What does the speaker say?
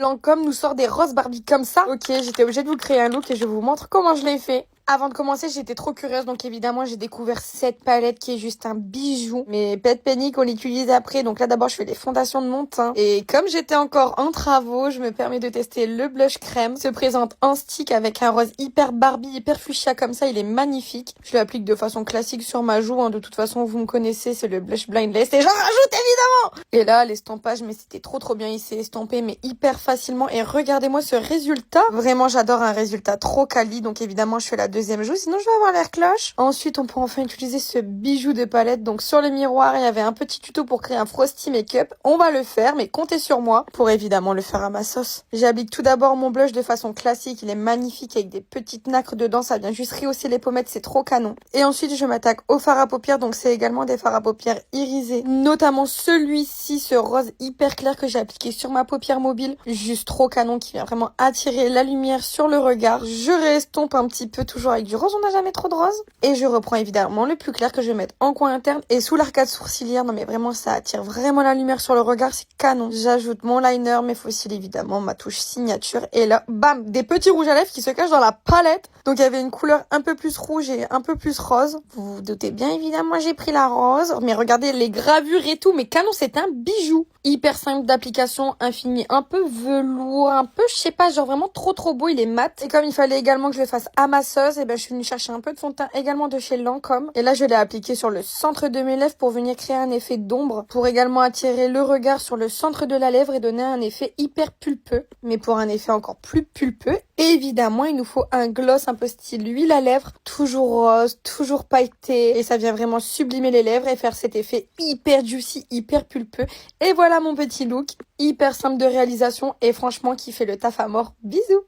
Lancôme nous sort des roses Barbie comme ça. Ok, j'étais obligée de vous créer un look et je vous montre comment je l'ai fait. Avant de commencer, j'étais trop curieuse, donc évidemment, j'ai découvert cette palette qui est juste un bijou. Mais pas de panique, on l'utilise après. Donc là, d'abord, je fais les fondations de mon teint. Et comme j'étais encore en travaux, je me permets de tester le blush crème. Il se présente en stick avec un rose hyper Barbie, hyper fuchsia comme ça. Il est magnifique. Je l'applique de façon classique sur ma joue. Hein. De toute façon, vous me connaissez, c'est le blush Blindless. Et j'en rajoute évidemment. Et là, l'estampage, mais c'était trop bien. Il s'est estampé, mais hyper facilement. Et regardez-moi ce résultat. Vraiment, j'adore un résultat trop quali. Donc évidemment, je fais la deuxième joue, sinon je vais avoir l'air cloche. Ensuite, on peut enfin utiliser ce bijou de palette. Donc sur le miroir, il y avait un petit tuto pour créer un frosty make-up. On va le faire, mais comptez sur moi pour évidemment le faire à ma sauce. J'applique tout d'abord mon blush de façon classique. Il est magnifique avec des petites nacres dedans. Ça vient juste rehausser les pommettes, c'est trop canon. Et ensuite, je m'attaque au fard à paupières. Donc c'est également des fards à paupières irisés. Notamment celui-ci, ce rose hyper clair que j'ai appliqué sur ma paupière mobile. Juste trop canon, qui vient vraiment attirer la lumière sur le regard. Je réestompe un petit peu, toujours avec du rose, on n'a jamais trop de rose. Et je reprends évidemment le plus clair que je vais mettre en coin interne et sous l'arcade sourcilière. Non mais vraiment, ça attire vraiment la lumière sur le regard, c'est canon. J'ajoute mon liner, mes fossiles évidemment, ma touche signature. Et là, bam, des petits rouges à lèvres qui se cachent dans la palette. Donc il y avait une couleur un peu plus rouge et un peu plus rose. Vous vous doutez bien évidemment, j'ai pris la rose. Mais regardez les gravures et tout, mais canon, c'est un bijou. Hyper simple d'application, un fini un peu velours, un peu, je sais pas, genre vraiment trop beau, il est mat. Et comme il fallait également que je le fasse à ma sauce, et ben je suis venue chercher un peu de fond de teint également de chez Lancôme. Et là, je l'ai appliqué sur le centre de mes lèvres pour venir créer un effet d'ombre, pour également attirer le regard sur le centre de la lèvre et donner un effet hyper pulpeux. Mais pour un effet encore plus pulpeux, évidemment, il nous faut un gloss un peu style huile à lèvres, toujours rose, toujours pailleté. Et ça vient vraiment sublimer les lèvres et faire cet effet hyper juicy, hyper pulpeux. Et voilà mon petit look, hyper simple de réalisation et franchement qui fait le taf à mort. Bisous!